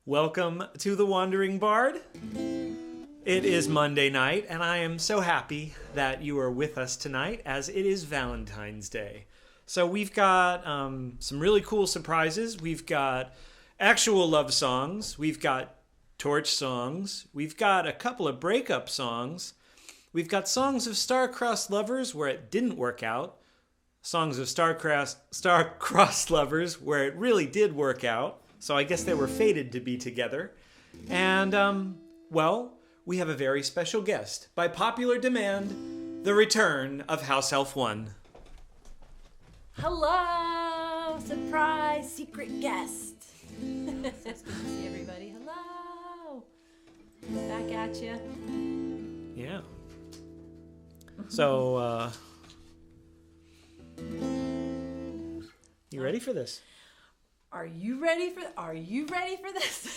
Welcome to The Wandering Bard. It is Monday night, and I am so happy that you are with us tonight, as it is Valentine's Day. So we've got some really cool surprises. We've got actual love songs. We've got torch songs. We've got a couple of breakup songs. We've got songs of star-crossed lovers where it didn't work out. Songs of star-crossed lovers where it really did work out. So I guess they were fated to be together. And, we have a very special guest. By popular demand, the return of House Elf 1. Hello! Surprise secret guest. So it's good to see everybody. Hello! Back at you. Yeah. So, you ready for this? Are you ready for this?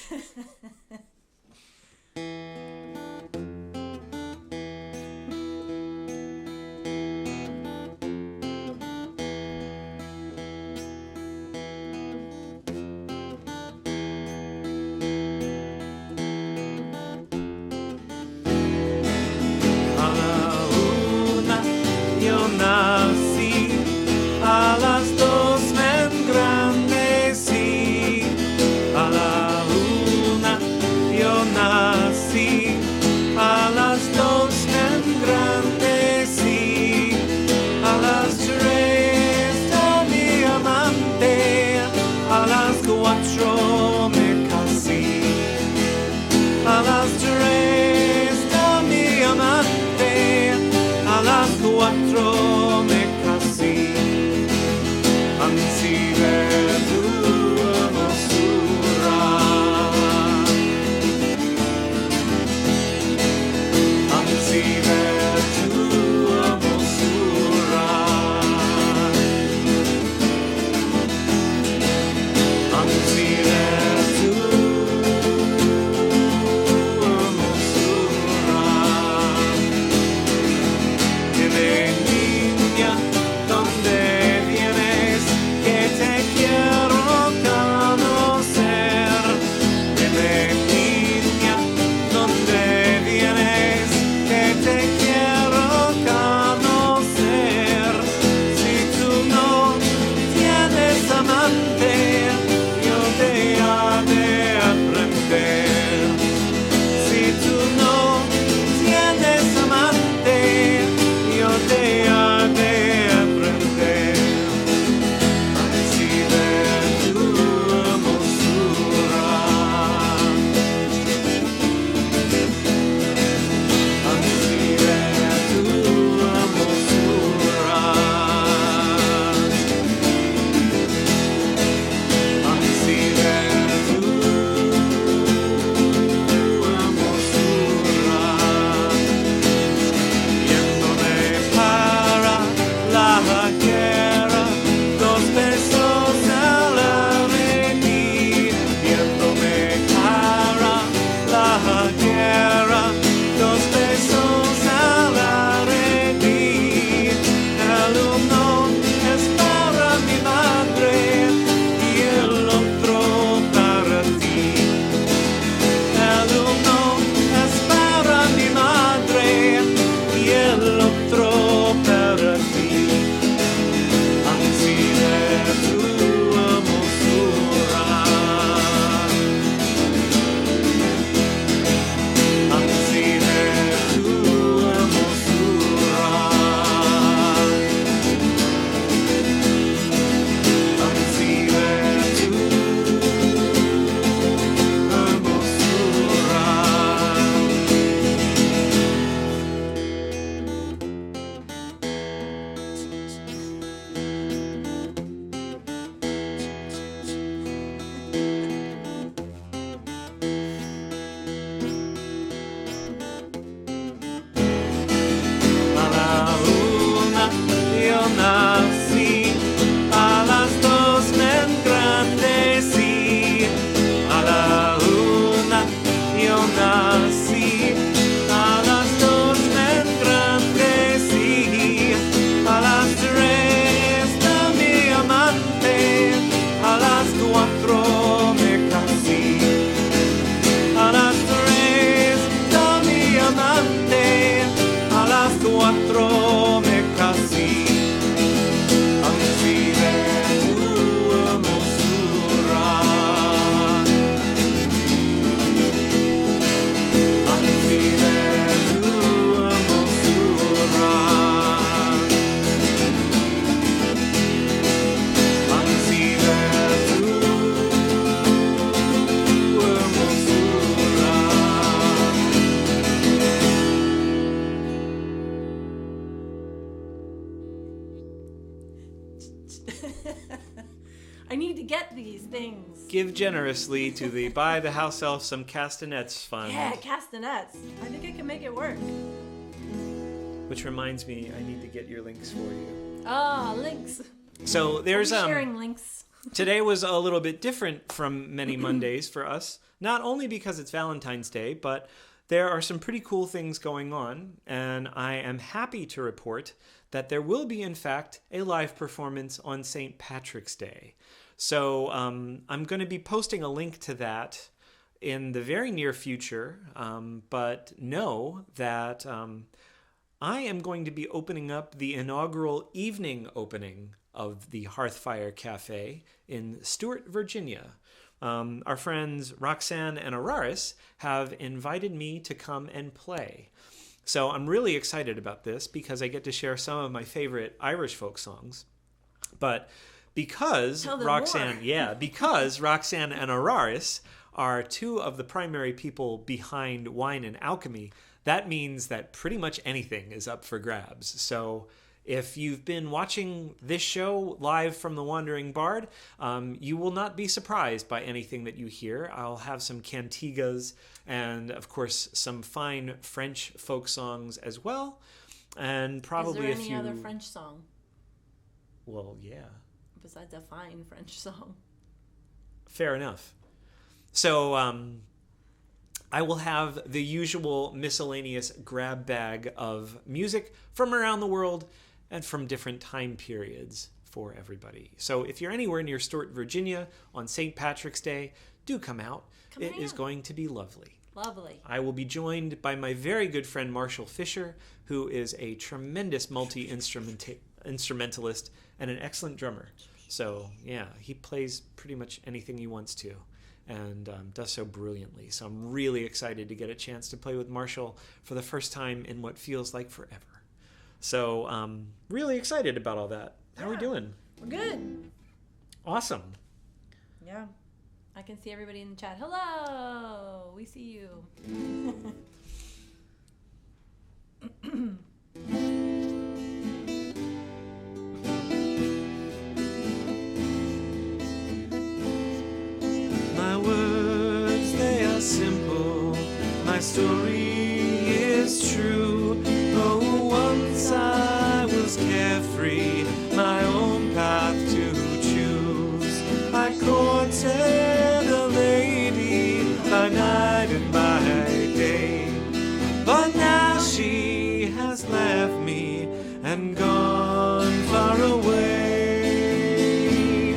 Una Yo Naci, a las dos men grande sí. A la una yo nací, a las dos men grande sí. A las tres está mi amante, a las cuatro me casé. A las tres está mi amante, a las cuatro me casé. Anzi tu hermosura, anzi tu hermosura, anzi give generously to the Buy the House Elf Some Castanets Fund. Yeah, castanets. I think I can make it work. Which reminds me, I need to get your links for you. Ah, links. So there's sharing links. Today was a little bit different from many Mondays for us, not only because it's Valentine's Day, but there are some pretty cool things going on, and I am happy to report that there will be, in fact, a live performance on St. Patrick's Day. So I'm going to be posting a link to that in the very near future, but know that I am going to be opening up the inaugural evening opening of the Hearthfire Cafe in Stuart, Virginia. Our friends Roxanne and Araris have invited me to come and play. So I'm really excited about this because I get to share some of my favorite Irish folk songs. But because Roxanne and Araris are two of the primary people behind Wine and Alchemy, that means that pretty much anything is up for grabs. So if you've been watching this show live from the Wandering Bard, you will not be surprised by anything that you hear. I'll have some cantigas and, of course, some fine French folk songs as well. And probably Is there any other French song? Well, yeah. Besides a fine French song. Fair enough. So I will have the usual miscellaneous grab bag of music from around the world and from different time periods for everybody. So if you're anywhere near Stuart, Virginia on St. Patrick's Day, do come out. It is going to be lovely. Lovely. I will be joined by my very good friend Marshall Fisher, who is a tremendous multi-instrumentalist and an excellent drummer. So yeah, he plays pretty much anything he wants to and does so brilliantly. So I'm really excited to get a chance to play with Marshall for the first time in what feels like forever. So really excited about all that. How are we doing? We're good. Awesome. Yeah. I can see everybody in the chat. Hello. We see you. My words, they are simple. My story is true. Oh, once I was carefree, my own path to choose. I courted a lady by night and by day, but now she has left me and gone far away.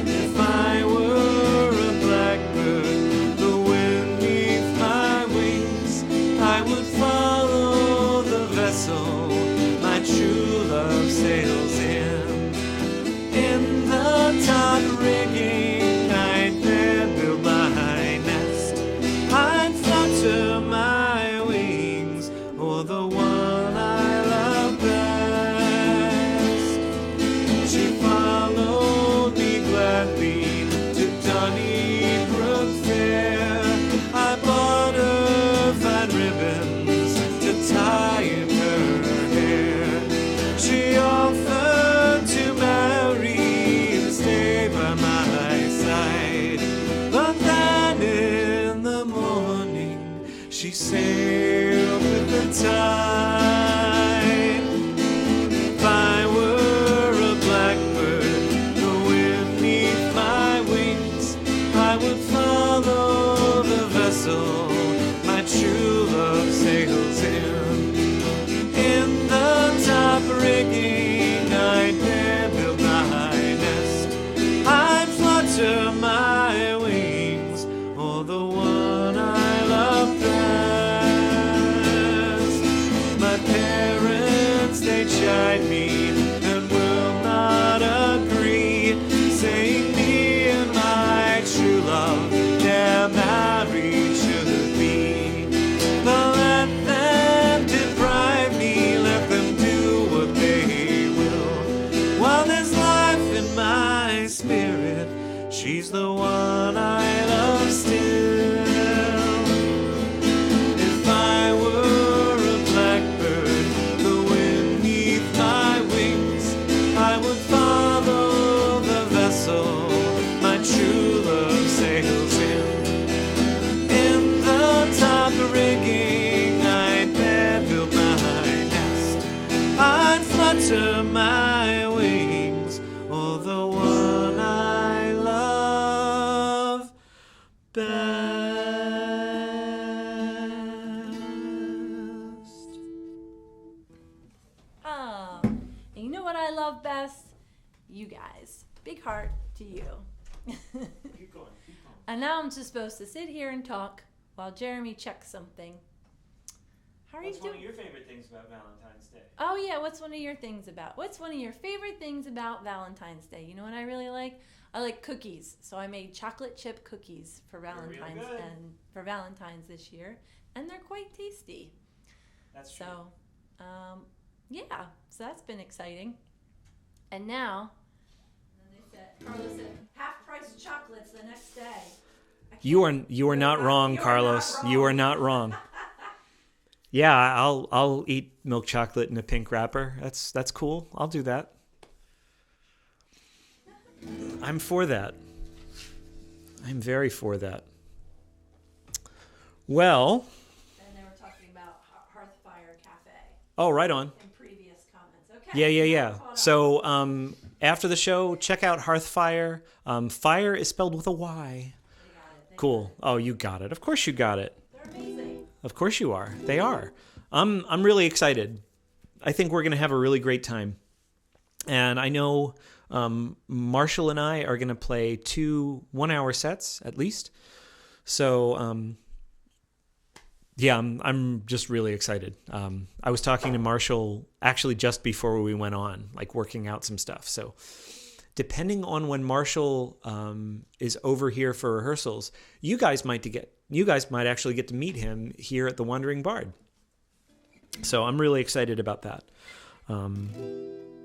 If I were a blackbird, the wind neath my wings, I would follow the vessel my true love sails in. In the top rigging, I'd there build my nest. I'd flutter my wings o'er the one I love best. She followed me gladly to Donnybrook Fair. I bought her fine ribbons to tie in her hair. She offered to marry and stay by my side, but then in the morning she sailed with the tide. If I were a blackbird, the wind neath my wings, I would follow the vessel my true love sails in. In the top rigging, I'd there build my nest. I'd flutter my wings o'er the one I love best. My parents, they chide me and will not agree, saying me and my true love, their marriage should be. But let them Oh, and you know what I love best? You guys. Big heart to you. Keep going. And now I'm just supposed to sit here and talk while Jeremy checks something. How are What's you one doing? of your favorite things about Valentine's Day? Oh yeah, what's one of your favorite things about Valentine's Day? You know what I really like? I like cookies. So I made chocolate chip cookies for Valentine's good. and for Valentine's this year, and they're quite tasty. That's true. So, yeah, so that's been exciting. And now, Carlos said, half price chocolates the next day. You are not wrong, Carlos. You are not wrong. Yeah, I'll eat milk chocolate in a pink wrapper. That's cool. I'll do that. I'm for that. I'm very for that. Well. And they were talking about Hearthfire Cafe. Oh, right on. In previous comments. Okay. Yeah. So after the show, check out Hearthfire. Fire is spelled with a Y. They got it. Cool. Oh, you got it. Of course you got it. They're amazing. Of course you are. They are. I'm really excited. I think we're going to have a really great time. And I know Marshall and I are going to play 2 1-hour sets at least. So, yeah, I'm just really excited. I was talking to Marshall actually just before we went on, like working out some stuff. So depending on when Marshall is over here for rehearsals, you guys might actually get to meet him here at the Wandering Bard. So I'm really excited about that.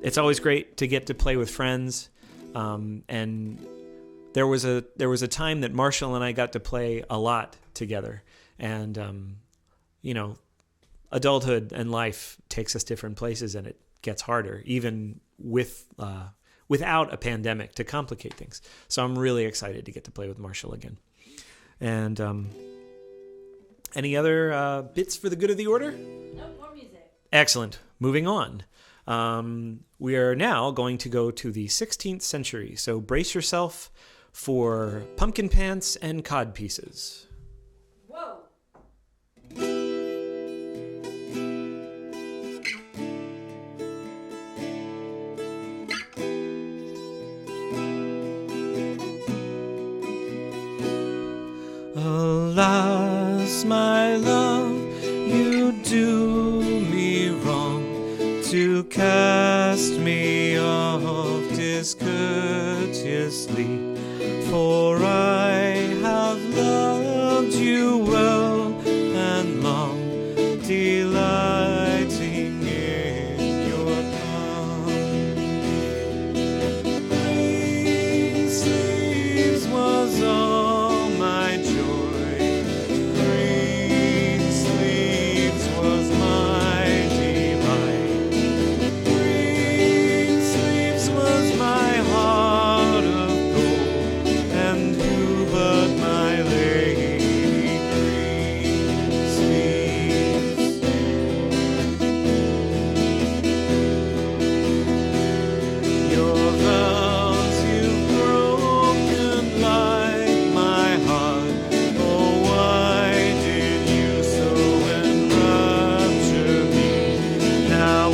It's always great to get to play with friends, and there was a time that Marshall and I got to play a lot together, and adulthood and life takes us different places, and it gets harder, even without a pandemic, to complicate things. So I'm really excited to get to play with Marshall again. And any other bits for the good of the order? Nope, more music. Excellent. Moving on. We are now going to go to the 16th century. So brace yourself for pumpkin pants and cod pieces. Whoa. Alas, my love, you do me wrong to cast me off discourteously, for I have loved you well and long, delighting in your company. Greensleeves was all my joy. Greensleeves was my delight. Greensleeves was my heart of gold, and who but my lady Greensleeves? Your vows you've broken like my heart. Oh, why did you so enrapture me? Now I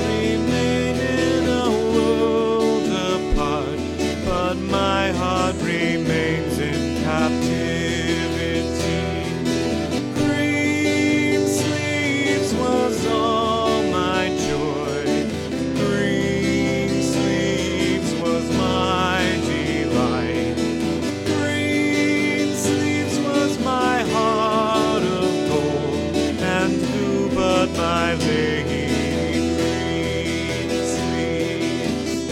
remain in a world apart, but my heart remains in captivity. Greensleeves was all my joy. Greensleeves was my delight. Greensleeves was my heart of gold, and who but my lady Greensleeves?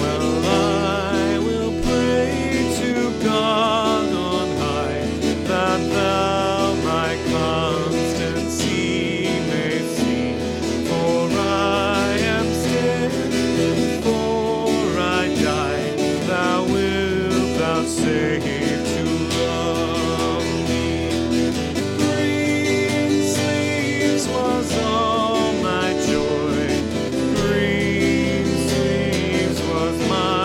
Well, I will pray to God on high, that thou my constancy may see. For I am still, before I die, thou wilt vouchsafe to love me. Greensleeves was all my joy. Greensleeves was my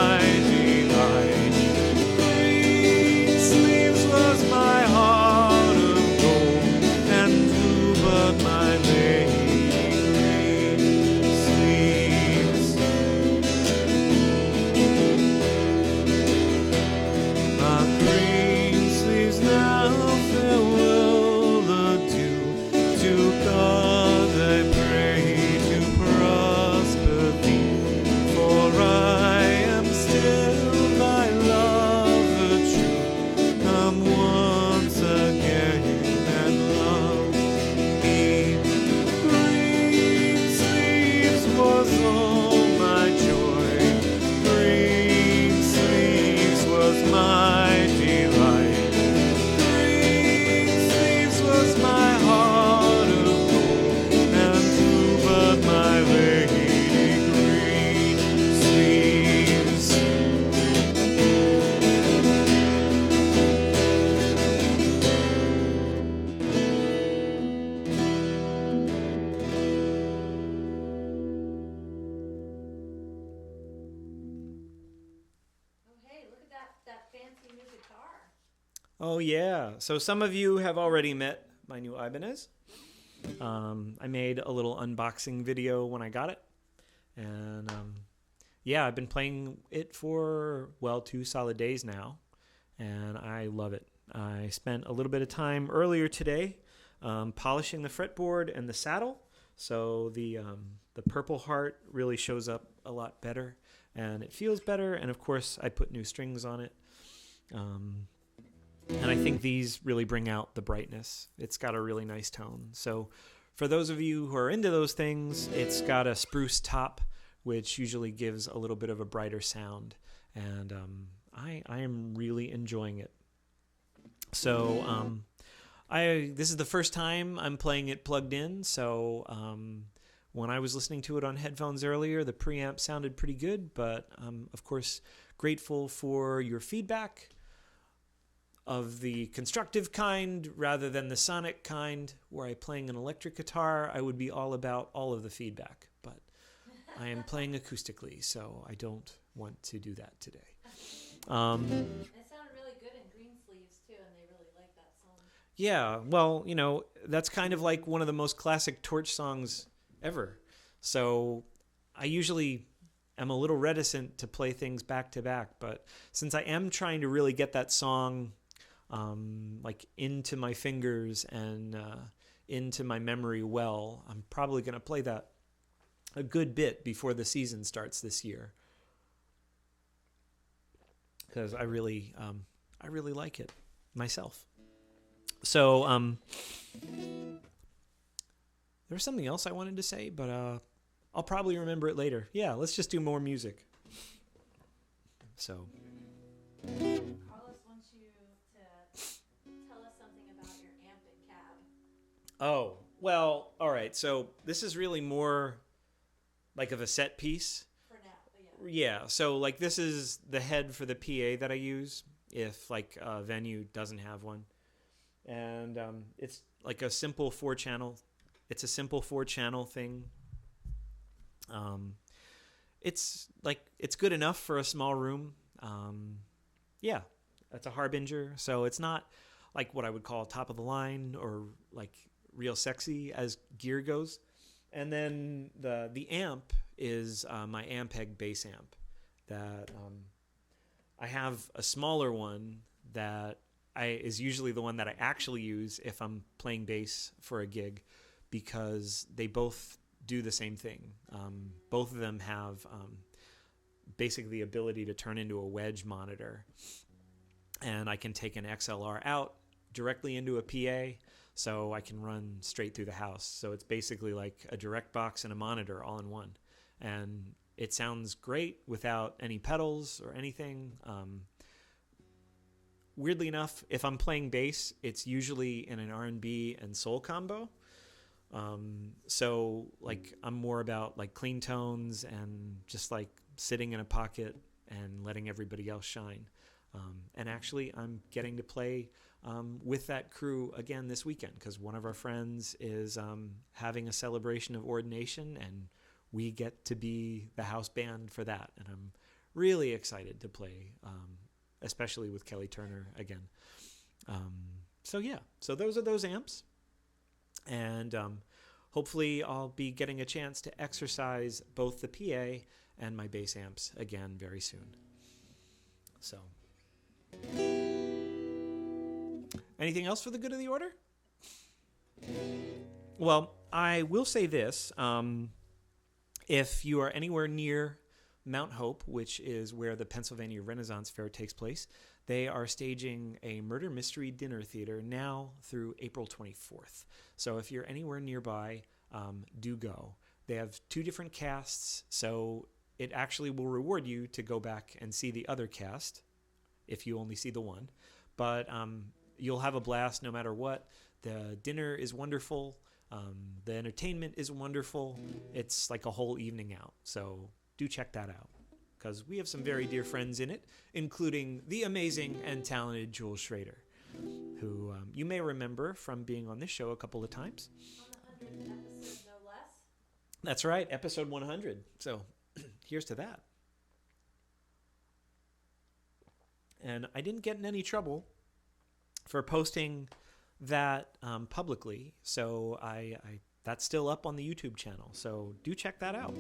Oh, yeah. So some of you have already met my new Ibanez. I made a little unboxing video when I got it. And yeah, I've been playing it for, 2 solid days now. And I love it. I spent a little bit of time earlier today polishing the fretboard and the saddle. So the Purple Heart really shows up a lot better. And it feels better. And of course, I put new strings on it. And I think these really bring out the brightness. It's got a really nice tone. So for those of you who are into those things, it's got a spruce top, which usually gives a little bit of a brighter sound. And I am really enjoying it. So this is the first time I'm playing it plugged in. So when I was listening to it on headphones earlier, the preamp sounded pretty good. But I'm, of course, grateful for your feedback of the constructive kind rather than the sonic kind. Were I playing an electric guitar, I would be all about all of the feedback. But I am playing acoustically, so I don't want to do that today. It sounded really good in Greensleeves, too, and they really like that song. Yeah, well, that's kind of like one of the most classic Torch songs ever. So I usually am a little reticent to play things back to back, but since I am trying to really get that song into my fingers and into my memory well, I'm probably going to play that a good bit before the season starts this year, because I really like it myself. So there was something else I wanted to say, but I'll probably remember it later. Yeah, let's just do more music. So Carlos wants you to tell us something about your amp and cab. Oh, well, all right. So this is really more like of a set piece. For now, but yeah. Yeah, so like this is the head for the PA that I use if like a venue doesn't have one. And it's like a simple 4-channel. It's a simple 4-channel thing. It's good enough for a small room. Yeah, that's a Harbinger. So it's not like what I would call top of the line or like real sexy as gear goes. And then the amp is my Ampeg bass amp that I have a smaller one that is usually the one that I actually use if I'm playing bass for a gig, because they both do the same thing. Both of them have basically the ability to turn into a wedge monitor, and I can take an XLR out directly into a PA, so I can run straight through the house. So it's basically like a direct box and a monitor all in one, and it sounds great without any pedals or anything. Weirdly enough, if I'm playing bass, it's usually in an R&B and soul combo. So like I'm more about like clean tones and just like sitting in a pocket and letting everybody else shine. And actually I'm getting to play with that crew again this weekend, because one of our friends is having a celebration of ordination, and we get to be the house band for that. And I'm really excited to play, especially with Kelly Turner again. So yeah, so those are those amps. And hopefully I'll be getting a chance to exercise both the PA and my bass amps again very soon. So, anything else for the good of the order? Well, I will say this. If you are anywhere near Mount Hope, which is where the Pennsylvania Renaissance Fair takes place, they are staging a murder mystery dinner theater now through April 24th. So if you're anywhere nearby, do go. They have 2 different casts, so it actually will reward you to go back and see the other cast if you only see the one. But you'll have a blast no matter what. The dinner is wonderful. The entertainment is wonderful. It's like a whole evening out. So do check that out, because we have some very dear friends in it, including the amazing and talented Jules Schrader, who you may remember from being on this show a couple of times. On the 100th episode, no less. That's right, episode 100. So here's to that. And I didn't get in any trouble for posting that publicly. So I that's still up on the YouTube channel. So do check that out.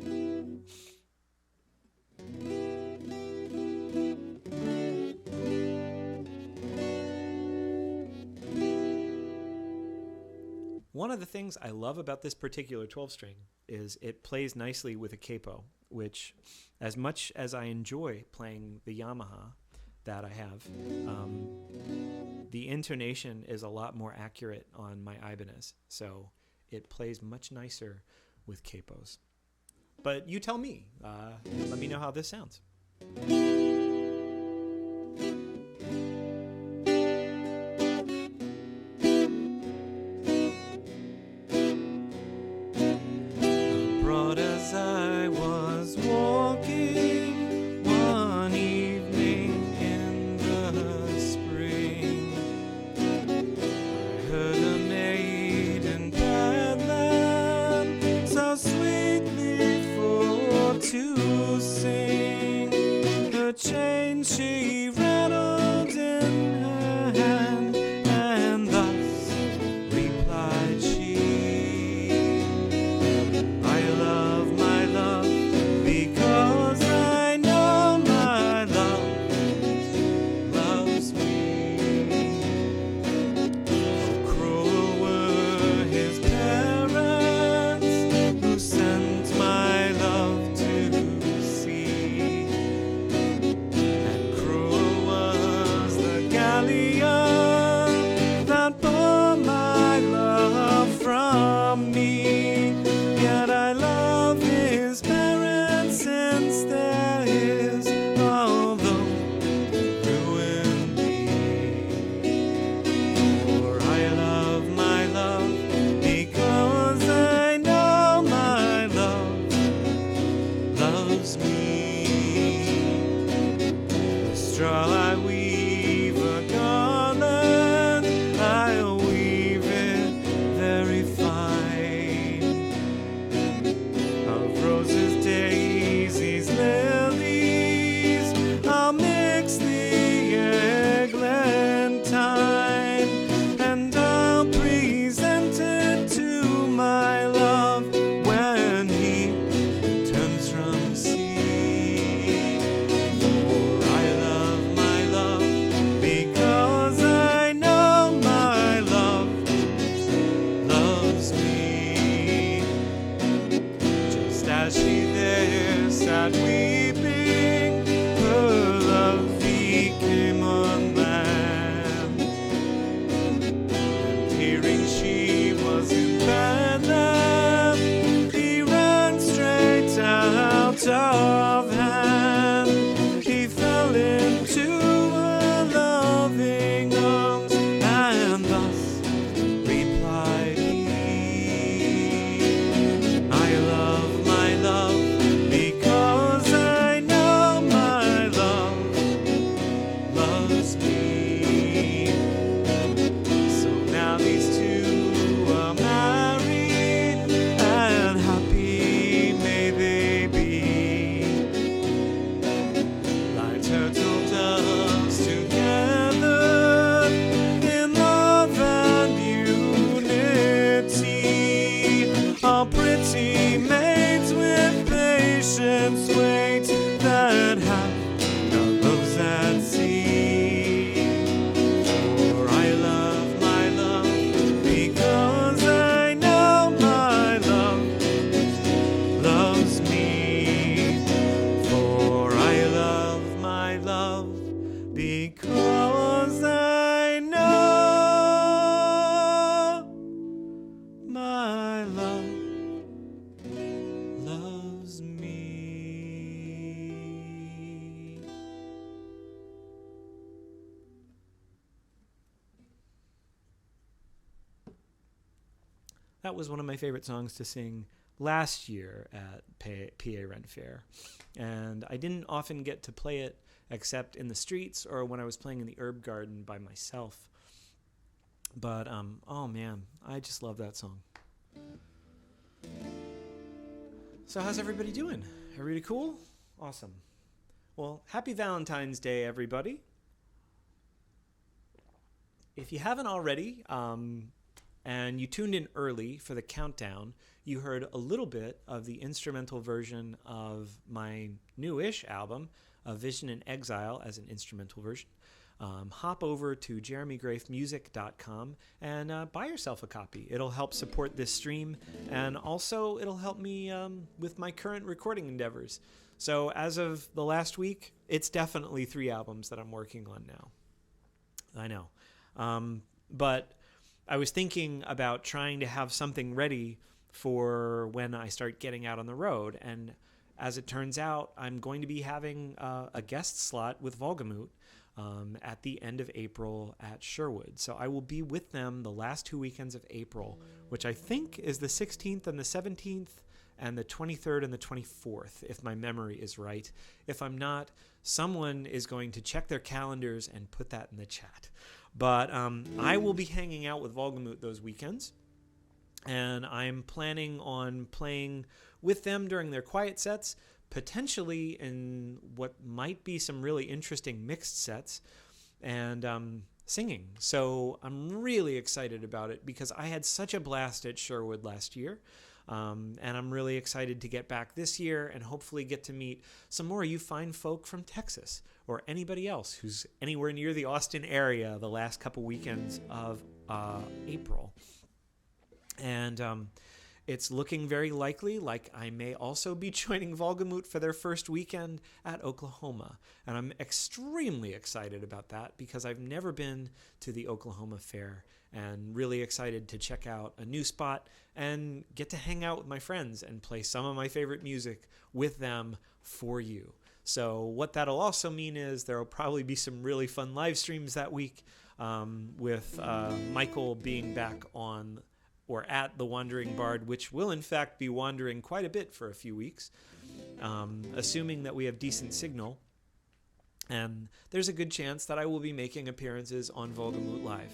One of the things I love about this particular 12-string is it plays nicely with a capo, which, as much as I enjoy playing the Yamaha that I have, the intonation is a lot more accurate on my Ibanez, so it plays much nicer with capos. But you tell me. Let me know how this sounds. That was one of my favorite songs to sing last year at PA Rent Faire. And I didn't often get to play it except in the streets or when I was playing in the herb garden by myself. But, oh man, I just love that song. So how's everybody doing? Everybody cool? Awesome. Well, happy Valentine's Day, everybody. if you haven't already, and you tuned in early for the countdown, you heard a little bit of the instrumental version of my new-ish album, A Vision in Exile, as an instrumental version. Hop over to jeremygraeffmusic.com and buy yourself a copy. It'll help support this stream, and also it'll help me with my current recording endeavors. So as of the last week, it's definitely 3 albums that I'm working on now. I know. But I was thinking about trying to have something ready for when I start getting out on the road. And as it turns out, I'm going to be having a guest slot with Volgamut at the end of April at Sherwood. So I will be with them the last 2 weekends of April, which I think is the 16th and the 17th and the 23rd and the 24th, if my memory is right. If I'm not, someone is going to check their calendars and put that in the chat. But I will be hanging out with Volgamut those weekends, and I'm planning on playing with them during their quiet sets, potentially in what might be some really interesting mixed sets, and singing. So I'm really excited about it because I had such a blast at Sherwood last year. And I'm really excited to get back this year and hopefully get to meet some more of you fine folk from Texas or anybody else who's anywhere near the Austin area the last couple weekends of April. And it's looking very likely like I may also be joining Volgamut for their first weekend at Oklahoma. And I'm extremely excited about that because I've never been to the Oklahoma Fair, and really excited to check out a new spot and get to hang out with my friends and play some of my favorite music with them for you. So what that'll also mean is there will probably be some really fun live streams that week, with Michael being back on or at the Wandering Bard, which will in fact be wandering quite a bit for a few weeks, assuming that we have decent signal. And there's a good chance that I will be making appearances on Volgamut Live,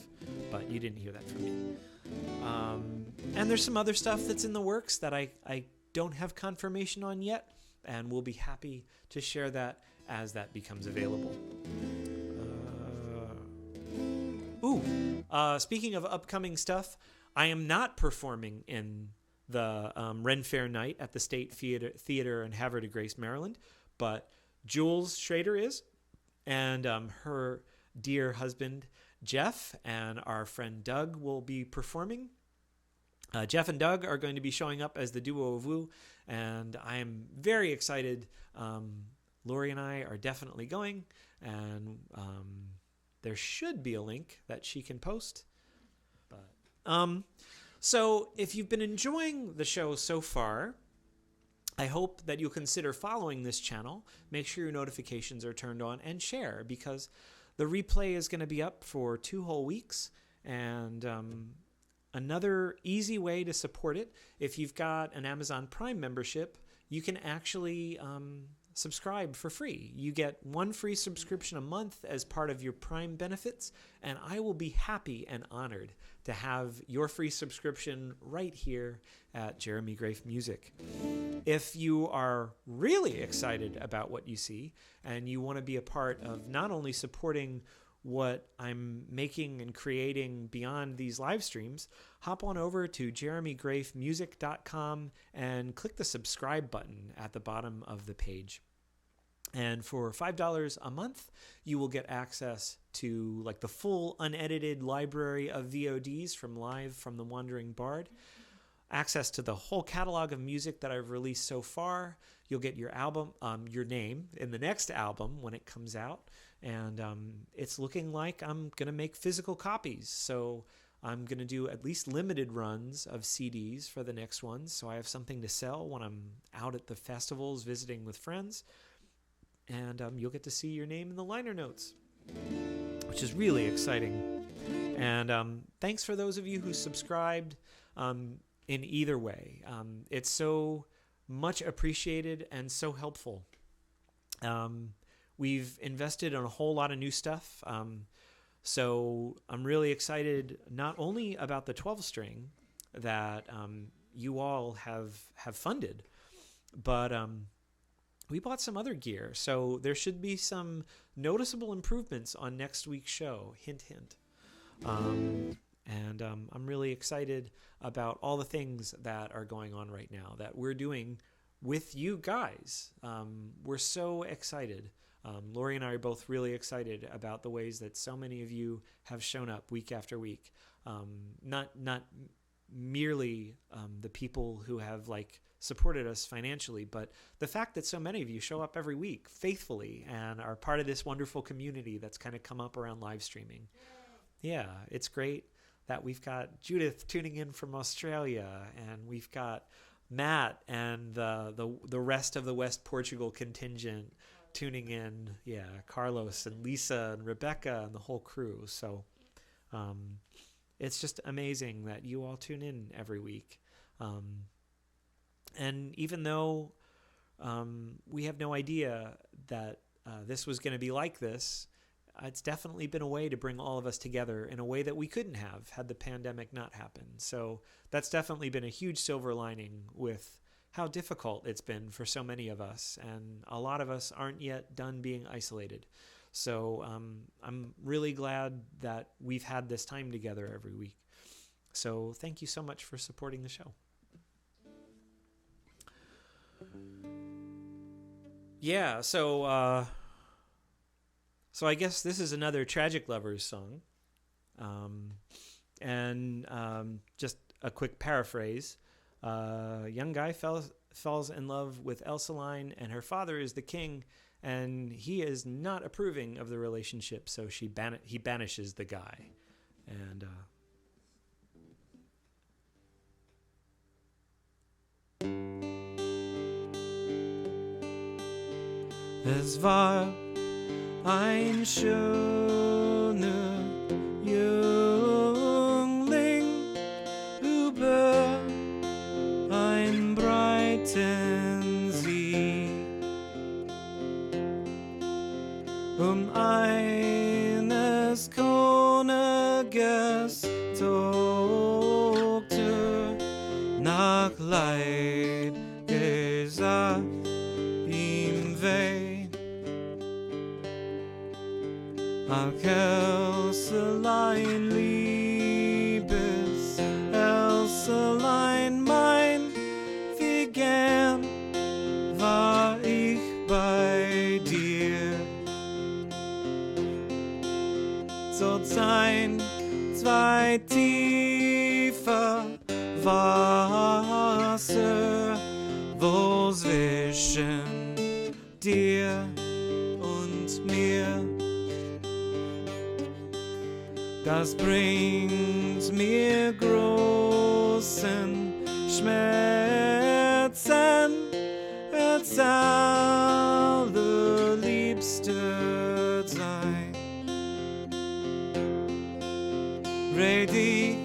but you didn't hear that from me. And there's some other stuff that's in the works that I don't have confirmation on yet, and we'll be happy to share that as that becomes available. Speaking of upcoming stuff, I am not performing in the Ren Fair night at the State Theater in Havre de Grace, Maryland, but Jules Schrader is, and her dear husband Jeff and our friend Doug will be performing. Jeff and Doug are going to be showing up as the duo of Woo, and I am very excited. Lori and I are definitely going, and there should be a link that she can post. But so if you've been enjoying the show so far, I hope that you'll consider following this channel. Make sure your notifications are turned on and share, because the replay is going to be up for 2 whole weeks. And another easy way to support it, if you've got an Amazon Prime membership, you can actually subscribe for free. You get 1 free subscription a month as part of your Prime benefits, and I will be happy and honored to have your free subscription right here at Jeremy Graeff Music. If you are really excited about what you see and you want to be a part of not only supporting what I'm making and creating beyond these live streams, hop on over to jeremygraeffmusic.com and click the subscribe button at the bottom of the page. And for $5 a month, you will get access to like the full unedited library of VODs from Live from the Wandering Bard, access to the whole catalog of music that I've released so far. You'll get your album, your name in the next album when it comes out. And it's looking like I'm going to make physical copies. So I'm going to do at least limited runs of CDs for the next ones, so I have something to sell when I'm out at the festivals visiting with friends. And you'll get to see your name in the liner notes, which is really exciting. And thanks for those of you who subscribed in either way. It's so much appreciated and so helpful. We've invested in a whole lot of new stuff. So I'm really excited not only about the 12-string that you all have funded, but we bought some other gear. So there should be some noticeable improvements on next week's show. Hint, hint. And I'm really excited about all the things that are going on right now that we're doing with you guys. We're so excited. Lori and I are both really excited about the ways that so many of you have shown up week after week. Not merely the people who have supported us financially, but the fact that so many of you show up every week faithfully and are part of this wonderful community that's kind of come up around live streaming. Yeah, it's great that we've got Judith tuning in from Australia, and we've got Matt and the rest of the West Portugal contingent tuning in. Yeah, Carlos and Lisa and Rebecca and the whole crew. So it's just amazing that you all tune in every week. And even though we have no idea that this was going to be like this, it's definitely been a way to bring all of us together in a way that we couldn't have had the pandemic not happened. So that's definitely been a huge silver lining with how difficult it's been for so many of us. And a lot of us aren't yet done being isolated. So I'm really glad that we've had this time together every week. So thank you so much for supporting the show. Yeah, so I guess this is another Tragic Lovers song. Just a quick paraphrase. A young guy falls in love with Elsaline, and her father is the king, and he is not approving of the relationship, so he banishes the guy. And es war ein schöner Jüngling über ein breiten See, eines Königes Tochter nach Leid gesagt ihm weh. Ach, Elselein, liebes Elselein mein, wie gern war ich bei dir. So sein zwei tiefer Wasser, wo zwischen dir und mir. Das bringt mir großen Schmerzen, als allerliebste sein. Red ich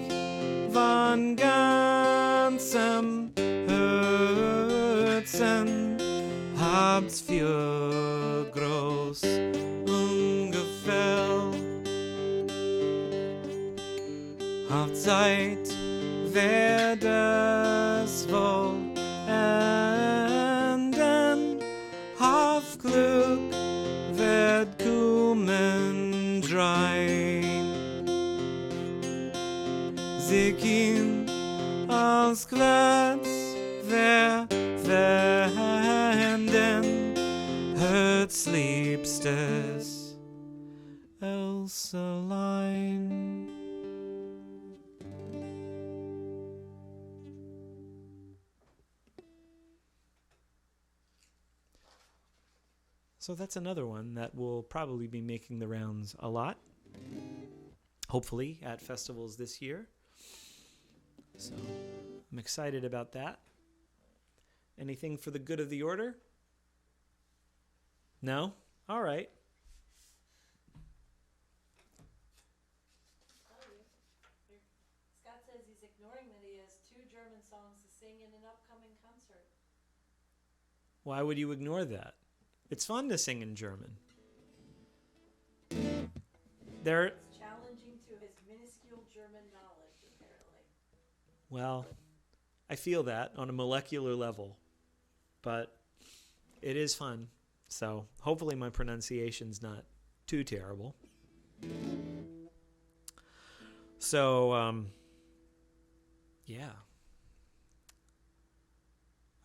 von ganzem Herzen, habt's für groß ungefähr. Auf Zeit wird es wohl enden, auf Glück wird kommen drein. Sie gehen als Glatz verwenden, herzliebstes Elselein. So that's another one that will probably be making the rounds a lot, hopefully at festivals this year. So I'm excited about that. Anything for the good of the order? No? All right. Scott says he's ignoring that he has 2 German songs to sing in an upcoming concert. Why would you ignore that? It's fun to sing in German. It's challenging to his minuscule German knowledge, apparently. Well, I feel that on a molecular level, but it is fun. So hopefully my pronunciation's not too terrible. So, yeah.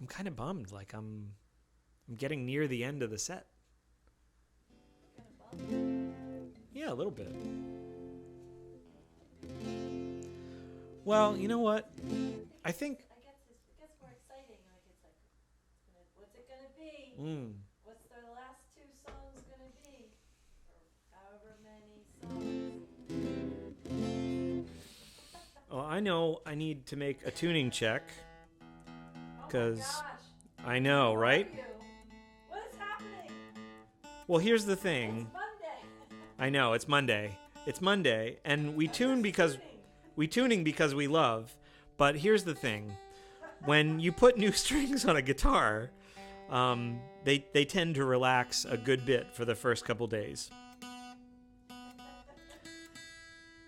I'm kind of bummed. Like, I'm getting near the end of the set. Yeah, a little bit. Well, you know what? I think... It gets more exciting. Like, it's like, what's it going to be? What's the last two songs going to be? Or however many songs. Oh, I know I need to make a tuning check. Because I know, right? What is happening? Well, here's the thing. It's Monday. I know, it's Monday. It's Monday, and we tuning because we love. But here's the thing. When you put new strings on a guitar, they tend to relax a good bit for the first couple days.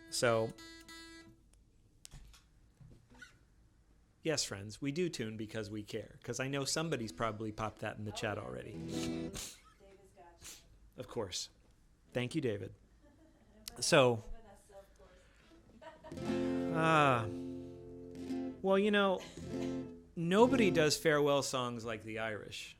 So, yes, friends, we do tune because we care. Because I know somebody's probably popped that in the chat already. David's got you. Of course. Thank you, David. So, well, you know, nobody does farewell songs like the Irish.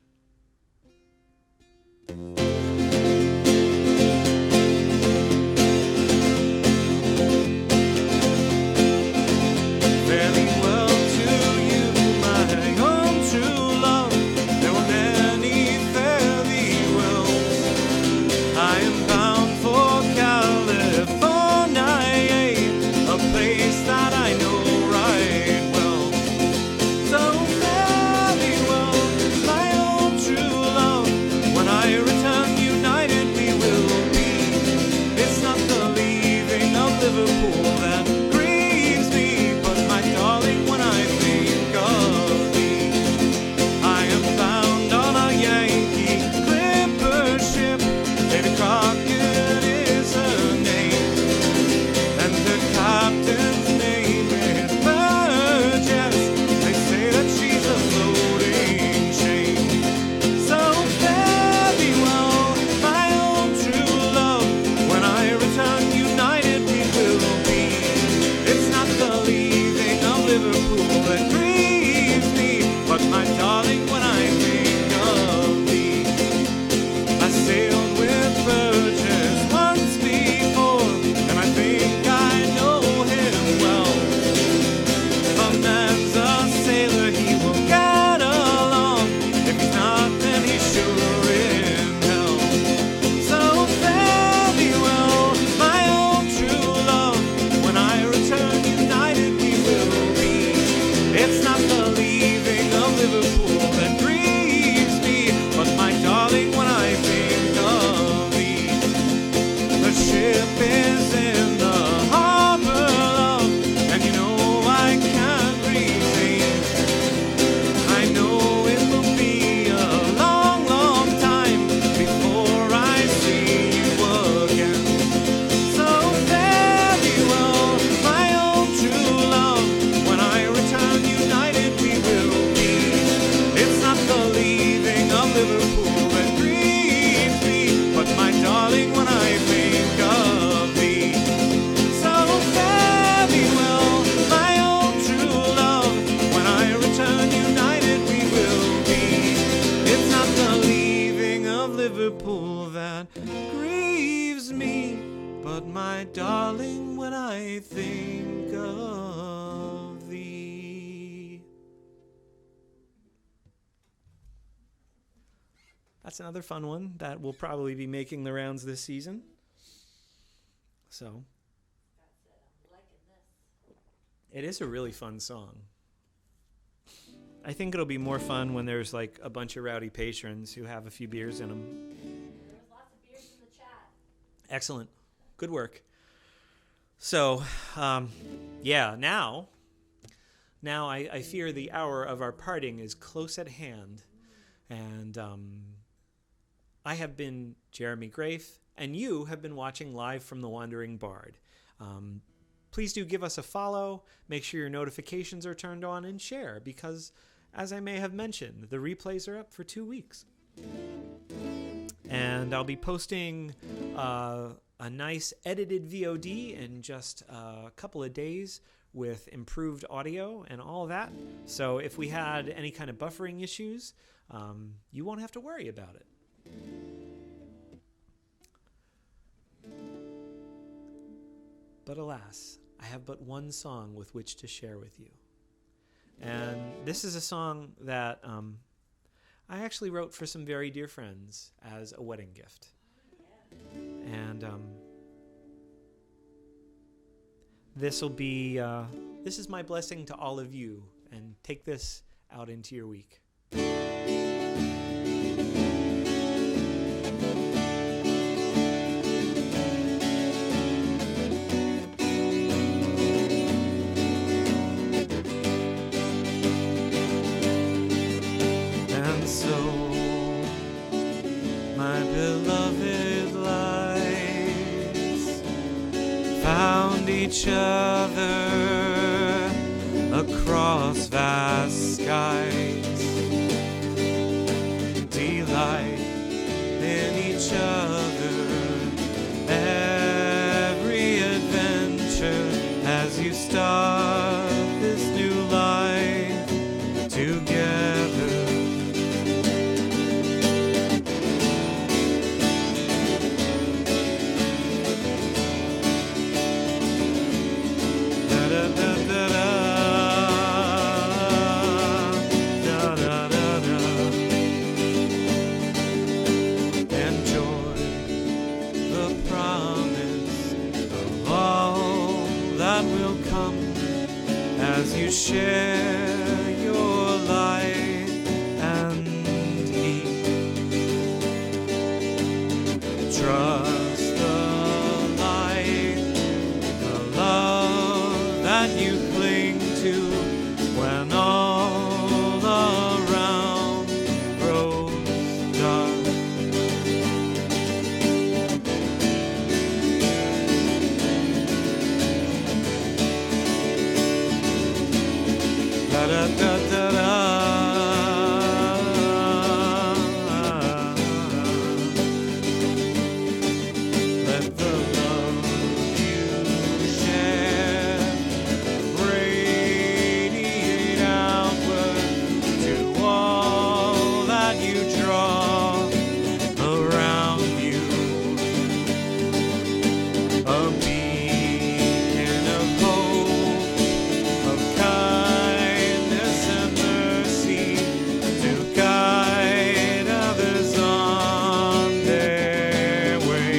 Liverpool that grieves me, but my darling, when I think of thee. That's another fun one that will probably be making the rounds this season. So, That's it. I'm liking this. it is a really fun song. I think it'll be more fun when there's like a bunch of rowdy patrons who have a few beers in them. There was lots of beers in the chat. Excellent. Good work. So, yeah, now I fear the hour of our parting is close at hand. And I have been Jeremy Graeff, and you have been watching live from the Wandering Bard. Please do give us a follow, make sure your notifications are turned on, and share, because as I may have mentioned, the replays are up for 2 weeks. And I'll be posting a nice edited VOD in just a couple of days with improved audio and all that. So if we had any kind of buffering issues, you won't have to worry about it. But alas, I have but one song with which to share with you. And this is a song that I actually wrote for some very dear friends as a wedding gift. And this is my blessing to all of you, and take this out into your week. Found each other across vast skies, delight in each other, every adventure as you start this new life together. You share your light and heat. Trust the light, the love that you cling to when all around grows dark. Da da da da. Let the love you share radiate outward to all that you draw around you. A beacon of hope, of kindness and mercy to guide others on their way.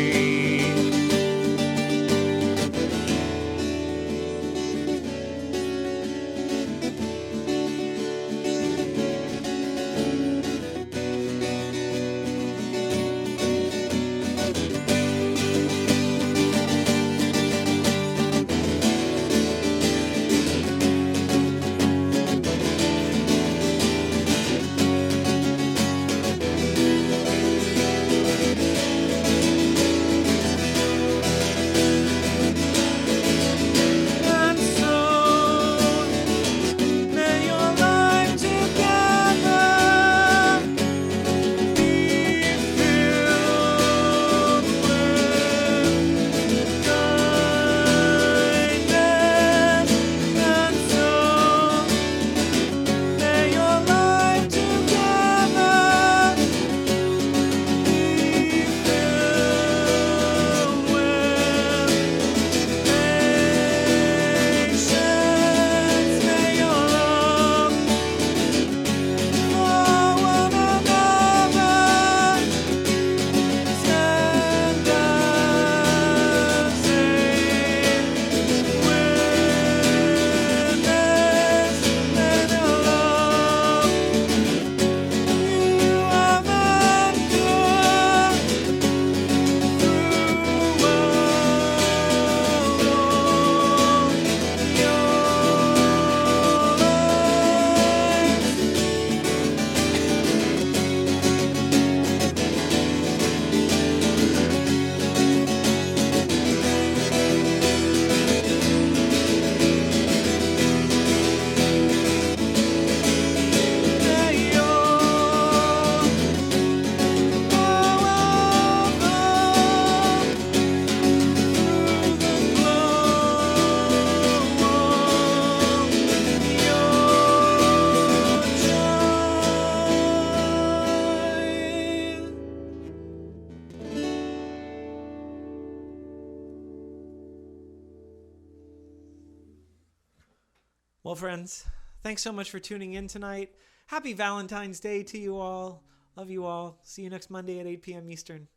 Well, friends, thanks so much for tuning in tonight. Happy Valentine's Day to you all. Love you all. See you next Monday at 8 p.m. Eastern.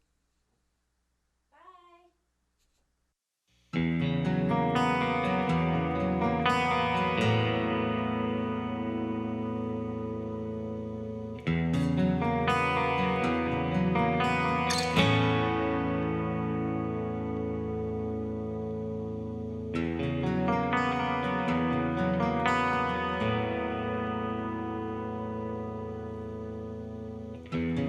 Bye.